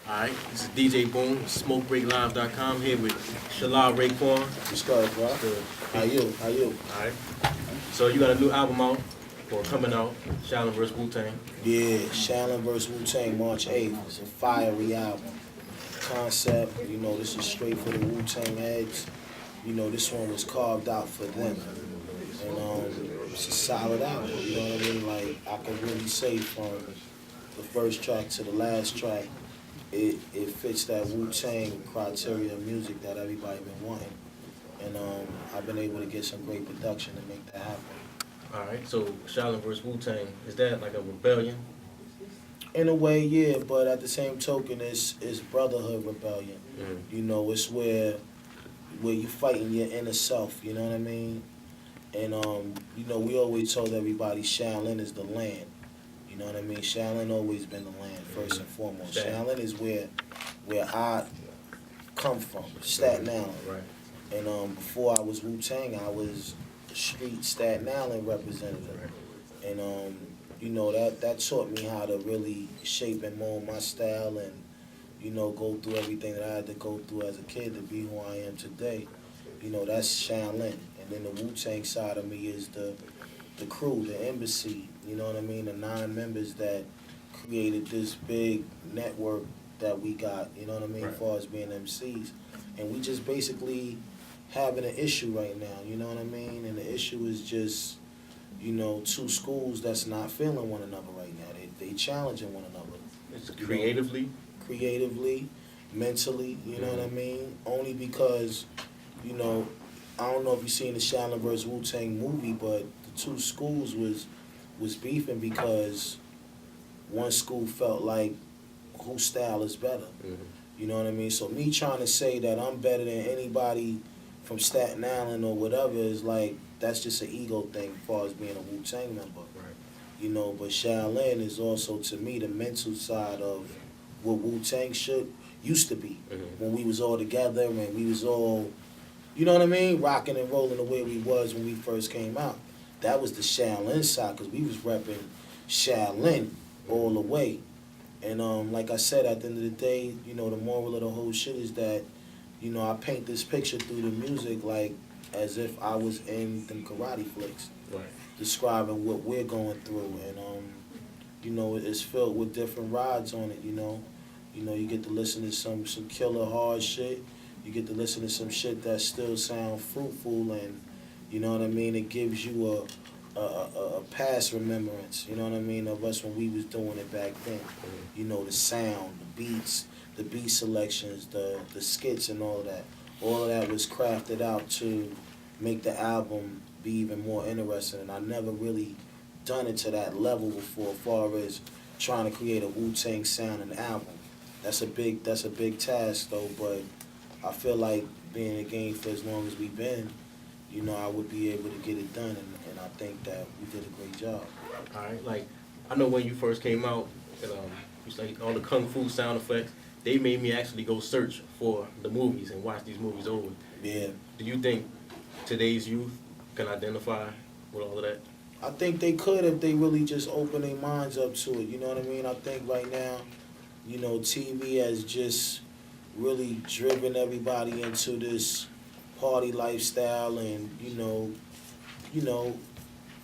Alright, this is DJ Boone, SMOKEBREAKLIVE.com here with RAEKWON. What's good, bro? Good. How you? Alright. So you got a new album out, or coming out, SHAOLIN vs. WU-TANG. Yeah, SHAOLIN vs. WU-TANG, March 8th. It's a fiery album. Concept, this is straight for the Wu-Tang heads. This one was carved out for them. And it's a solid album, you know what I mean? Like, I can really say from the first track to the last track, it fits that Wu-Tang criteria of music that everybody been wanting. And I've been able to get some great production to make that happen. Alright, so SHAOLIN vs. WU-TANG, is that like a rebellion? In a way, yeah, but at the same token, it's brotherhood rebellion. It's where you fighting your inner self, you know what I mean? And, we always told everybody Shaolin is the land. You know what I mean? Shaolin always been the land, first and foremost. Shaolin is where I come from, Staten Island. Right. And before I was Wu-Tang, I was street Staten Island representative. Right. And, that taught me how to really shape and mold my style and, go through everything that I had to go through as a kid to be who I am today. That's Shaolin. And then the Wu-Tang side of me is the crew, the embassy, you know what I mean? The 9 members that created this big network that we got, you know what I mean, as far as being MCs. And we just basically having an issue right now, you know what I mean? And the issue is just, 2 schools that's not feeling one another right now. They challenging one another. It's creatively? Creatively, mentally, you know what I mean? Only because, I don't know if you've seen the SHAOLIN vs. Wu-Tang movie, but the 2 schools was beefing because one school felt like whose style is better. You know what I mean? So me trying to say that I'm better than anybody from Staten Island or whatever is like, that's just an ego thing as far as being a Wu-Tang member. Right. But Shaolin is also, to me, the mental side of what Wu-Tang used to be. When we was all together and we was all, you know what I mean, rocking and rolling the way we was when we first came out. That was the Shaolin side, because we was repping Shaolin all the way. And like I said, at the end of the day, the moral of the whole shit is that, I paint this picture through the music like as if I was in them karate flicks. Right. Describing what we're going through. And, it's filled with different rides on it, you get to listen to some killer hard shit. You get to listen to some shit that still sound fruitful, and you know what I mean? It gives you a past remembrance, you know what I mean, of us when we was doing it back then. The sound, the beats, the beat selections, the skits and all of that. All of that was crafted out to make the album be even more interesting, and I never really done it to that level before as far as trying to create a Wu-Tang sound in an album. That's a big task though, but I feel like being in the game for as long as we've been, I would be able to get it done, and I think that we did a great job. All right, like, I know when you first came out, and, you say all the kung fu sound effects, they made me actually go search for the movies and watch these movies over. Yeah. Do you think today's youth can identify with all of that? I think they could if they really just open their minds up to it, you know what I mean? I think right now, TV has just really driven everybody into this party lifestyle, and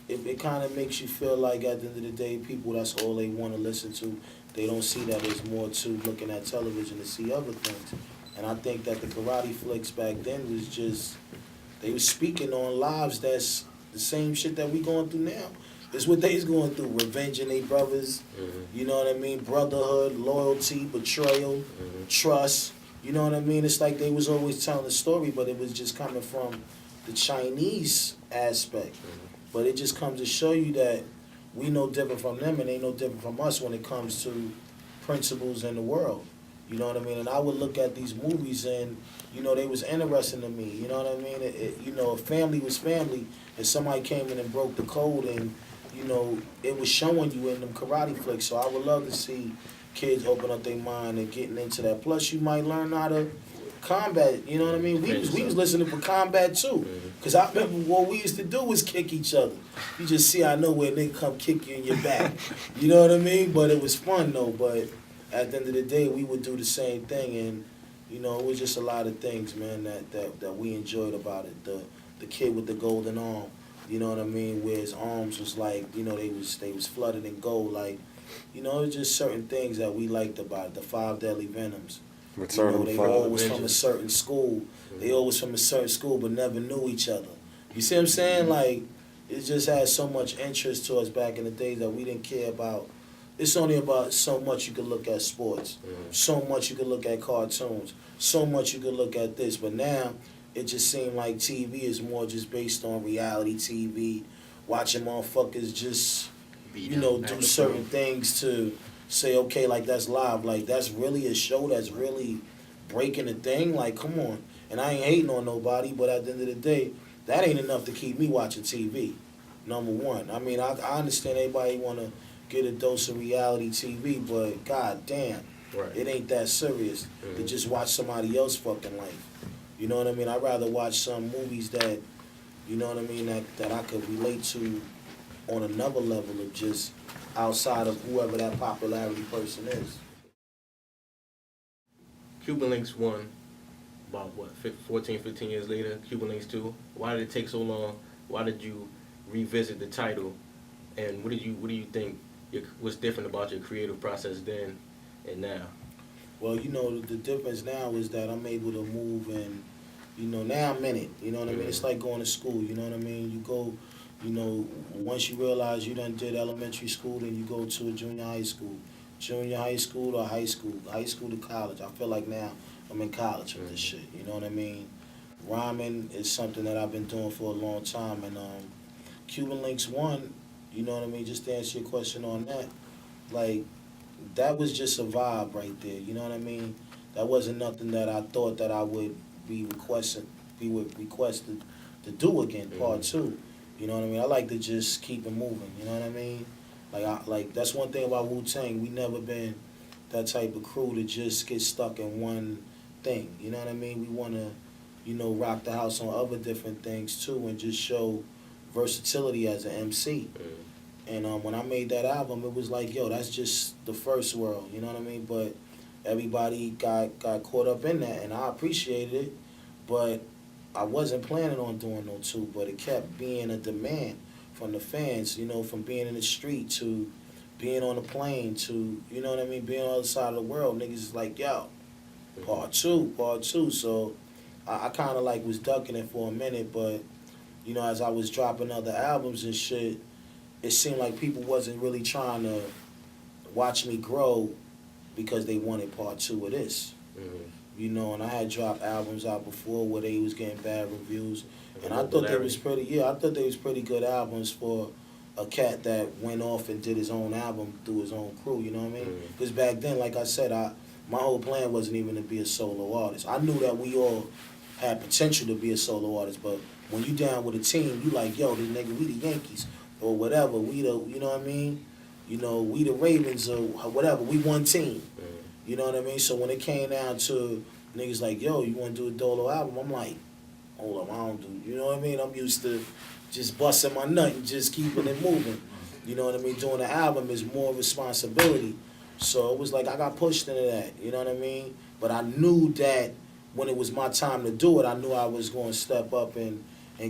it kind of makes you feel like at the end of the day, people, that's all they want to listen to. They don't see that there's more to looking at television to see other things. And I think that the karate flicks back then was just, they were speaking on lives that's the same shit that we going through now. It's what they's going through, revenging their brothers, you know what I mean, brotherhood, loyalty, betrayal, trust. You know what I mean? It's like they was always telling the story, but it was just coming from the Chinese aspect. But it just comes to show you that we no different from them and they no different from us when it comes to principles in the world. You know what I mean? And I would look at these movies and, they was interesting to me. You know what I mean? If family was family and somebody came in and broke the code, and, it was showing you in them karate flicks. So I would love to see kids open up their mind and getting into that. Plus, you might learn how to combat, you know what I mean? We was listening for combat too. Because I remember what we used to do was kick each other. You just see, I know where they come kick you in your back. You know what I mean? But it was fun though. But at the end of the day, we would do the same thing, and you know, it was just a lot of things, man, that we enjoyed about it. The kid with the golden arm, you know what I mean, where his arms was like, you know, they was flooded in gold, like, you know, it was just certain things that we liked about it. The 5 deadly venoms. Return You know, of they the all Five. was from a certain school. They all was from a certain school, but never knew each other. You see what I'm saying? Like, it just had so much interest to us back in the days that we didn't care about. It's only about so much you could look at sports, so much you could look at cartoons, so much you could look at this. But now, it just seemed like TV is more just based on reality TV, watching motherfuckers just, you know, do certain things to say, okay, like that's live, like that's really a show that's really breaking the thing. Like, come on. And I ain't hating on nobody, but at the end of the day, that ain't enough to keep me watching TV. Number one. I mean, I understand everybody want to get a dose of reality TV, but god damn, it ain't that serious to just watch somebody else fucking life. You know what I mean? I'd rather watch some movies that, you know what I mean, that I could relate to on another level of just outside of whoever that popularity person is. Cuban Linx 1, about what, 14, 15 years later, Cuban Linx 2. Why did it take so long? Why did you revisit the title? And what do you think was different about your creative process then and now? Well, you know, the difference now is that I'm able to move and, you know, now I'm in it. You know what I mean? It's like going to school, you know what I mean? You go, you know, once you realize you done did elementary school, then you go to a junior high school. Junior high school or high school to college. I feel like now I'm in college with this shit, you know what I mean? Rhyming is something that I've been doing for a long time, and Cuban Linx 1, you know what I mean, just to answer your question on that, like, that was just a vibe right there, you know what I mean? That wasn't nothing that I thought that I would be requested to do again, part 2. You know what I mean? I like to just keep it moving, you know what I mean? Like that's one thing about WU-TANG. We never been that type of crew to just get stuck in one thing. You know what I mean? We want to, you know, rock the house on other different things too, and just show versatility as an MC. And when I made that album, it was like, yo, that's just the first world. You know what I mean? But everybody got caught up in that, and I appreciated it. But I wasn't planning on doing no 2, but it kept being a demand from the fans, you know, from being in the street to being on a plane to, you know what I mean, being on the other side of the world. Niggas is like, yo, part two. So I kind of like was ducking it for a minute, but, you know, as I was dropping other albums and shit, it seemed like people wasn't really trying to watch me grow because they wanted part 2 of this. You know, and I had dropped albums out before where they was getting bad reviews. And I thought they was pretty good albums for a cat that went off and did his own album through his own crew, you know what I mean? Because back then, like I said, my whole plan wasn't even to be a solo artist. I knew that we all had potential to be a solo artist, but when you down with a team, you like, yo, this nigga, we the Yankees, or whatever, we the, you know what I mean? You know, we the Ravens, or whatever, we one team. You know what I mean? So when it came down to niggas like, yo, you want to do a dolo album? I'm like, hold up, I don't do, you know what I mean? I'm used to just busting my nut and just keeping it moving. You know what I mean? Doing an album is more responsibility. So it was like I got pushed into that, you know what I mean? But I knew that when it was my time to do it, I knew I was going to step up and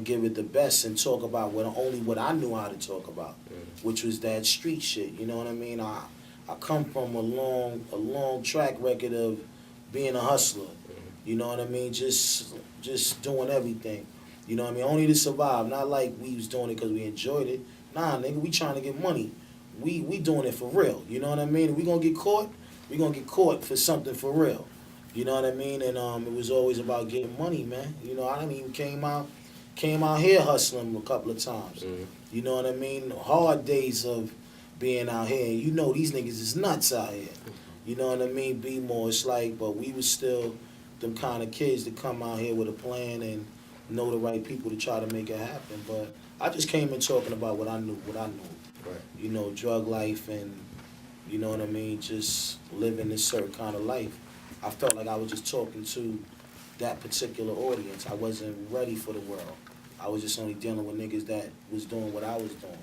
give it the best and talk about only what I knew how to talk about, which was that street shit, you know what I mean? I come from a long track record of being a hustler, you know what I mean? Just doing everything, you know what I mean? Only to survive, not like we was doing it because we enjoyed it. Nah, nigga, we trying to get money. We doing it for real, you know what I mean? If we gonna get caught, we gonna get caught for something for real, you know what I mean? And it was always about getting money, man. You know, I done even came out here hustling a couple of times, you know what I mean? Hard days of being out here. You know these niggas is nuts out here. You know what I mean? Be more. It's like, but we was still them kind of kids that come out here with a plan and know the right people to try to make it happen. But I just came in talking about what I knew. Right. You know, drug life and, you know what I mean, just living this certain kind of life. I felt like I was just talking to that particular audience. I wasn't ready for the world. I was just only dealing with niggas that was doing what I was doing.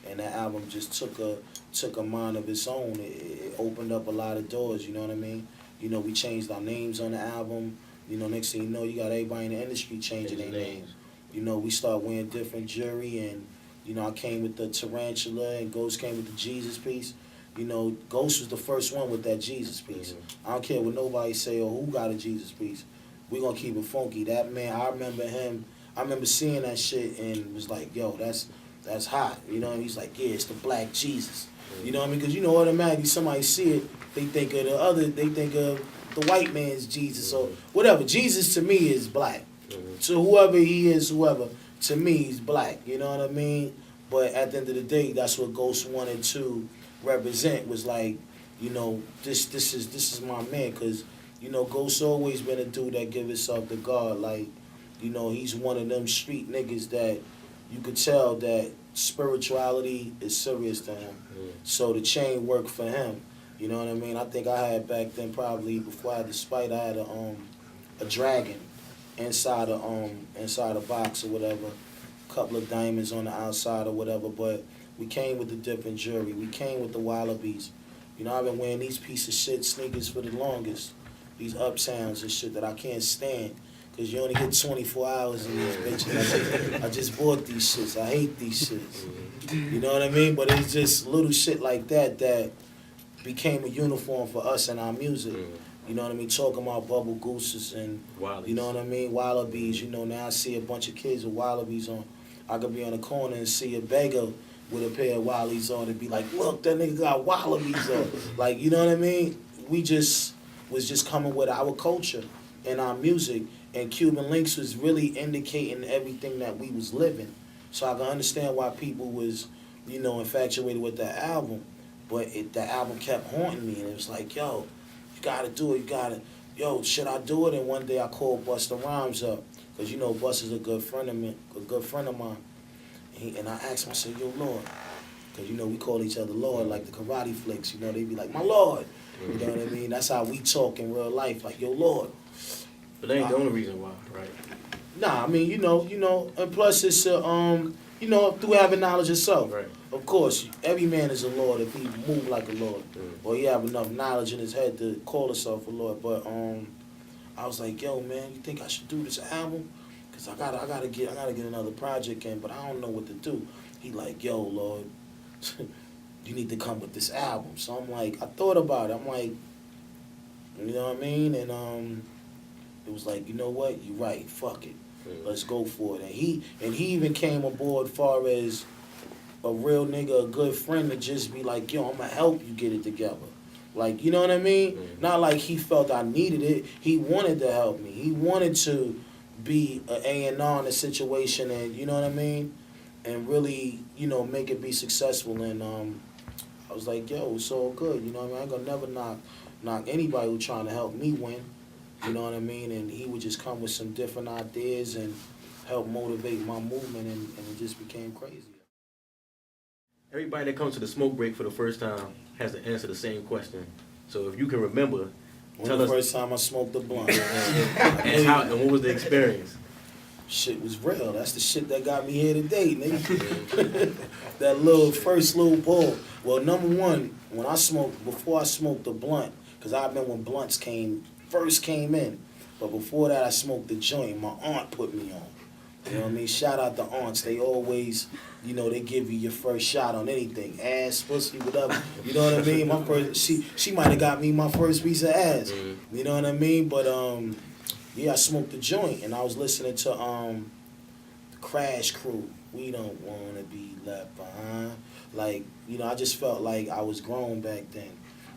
and that album just took a mind of its own. It opened up a lot of doors, you know what I mean? You know, we changed our names on the album. You know, next thing you know, you got everybody in the industry changing their names. You know, we start wearing different jewelry, and, you know, I came with the tarantula, and Ghost came with the Jesus piece. You know, Ghost was the first one with that Jesus piece. I don't care what nobody say or who got a Jesus piece. We gonna keep it funky. That man, I remember seeing that shit and was like, yo, that's hot. You know, and he's like, yeah, it's the black Jesus. You know what I mean? Because, you know, automatically somebody see it, they think of the white man's Jesus or whatever. Jesus to me is black. To whoever he is, to me he's black. You know what I mean? But at the end of the day, that's what Ghost wanted to represent, was like, you know, this is my man. Because, you know, Ghost always been a dude that give himself to God. Like, you know, he's one of them street niggas that you could tell that spirituality is serious to him. So the chain worked for him. You know what I mean? I think I had back then, probably before I had the Spite, I had a dragon inside a box or whatever, a couple of diamonds on the outside or whatever. But we came with the different jewelry. We came with the wallabies. You know, I've been wearing these piece of shit sneakers for the longest. These uptowns and shit that I can't stand. Because you only get 24 hours in these bitches. I just bought these shits. I hate these shits. You know what I mean? But it's just little shit like that became a uniform for us and our music. You know what I mean? Talking about bubble gooses and, you know what I mean? Wallabies. You know, now I see a bunch of kids with wallabies on. I could be on the corner and see a beggar with a pair of wallabies on and be like, look, that nigga got wallabies on. Like, you know what I mean? We just was just coming with our culture and our music. And Cuban Linx was really indicating everything that we was living. So I can understand why people was, you know, infatuated with that album. But the album kept haunting me. And it was like, yo, you gotta do it, yo, should I do it? And one day I called Busta Rhymes up. Because, you know, Busta's a good friend of mine. And I asked him, I said, yo, Lord. Because, you know, we call each other Lord, like the karate flicks. You know, they be like, my Lord. You know what I mean? That's how we talk in real life, like, yo, Lord. But that ain't the only reason why, right? Nah, I mean, you know, and plus it's you know, through having knowledge of self. Right. Of course, every man is a Lord if he move like a Lord, or he have enough knowledge in his head to call himself a Lord. But I was like, yo, man, you think I should do this album? Cause I gotta get another project in, but I don't know what to do. He like, yo, Lord, you need to come with this album. So I'm like, I thought about it. I'm like, you know what I mean? And it was like, you know what? You're right. Fuck it. Let's go for it. And he even came aboard far as a real nigga, a good friend, to just be like, yo, I'm gonna help you get it together. Like, you know what I mean? Not like he felt I needed it. He wanted to help me. He wanted to be an A&R in a situation, and you know what I mean? And really, you know, make it be successful. And I was like, yo, it's all good. You know what I mean? I ain't gonna never knock anybody who's trying to help me win. You know what I mean? And he would just come with some different ideas and help motivate my movement, and it just became crazy. Everybody that comes to the smoke break for the first time has to answer the same question. So if you can remember, tell us the first time I smoked a blunt. and what was the experience? Shit was real. That's the shit that got me here today, nigga. That first little pull. Well, number one, before I smoked the blunt, because I remember when blunts first came in. But before that, I smoked the joint. My aunt put me on. You know what I mean? Shout out to aunts. They always, you know, they give you your first shot on anything. Ass, pussy, whatever. You know what I mean? She might have got me my first piece of ass. You know what I mean? But, yeah, I smoked the joint. And I was listening to the Crash Crew. We don't want to be left behind. Like, you know, I just felt like I was grown back then.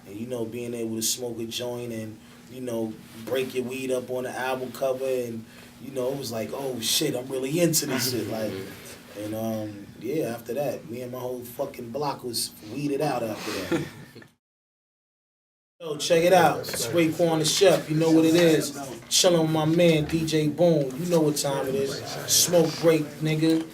And, you know, being able to smoke a joint and, you know, break your weed up on the album cover, and, you know, it was like, oh shit, I'm really into this shit. Like, and yeah, after that, me and my whole fucking block was weeded out after that. Yo, check it out. It's RAEKWON the Chef. You know what it is. Chilling with my man, DJ Boone. You know what time it is. Smoke break, nigga.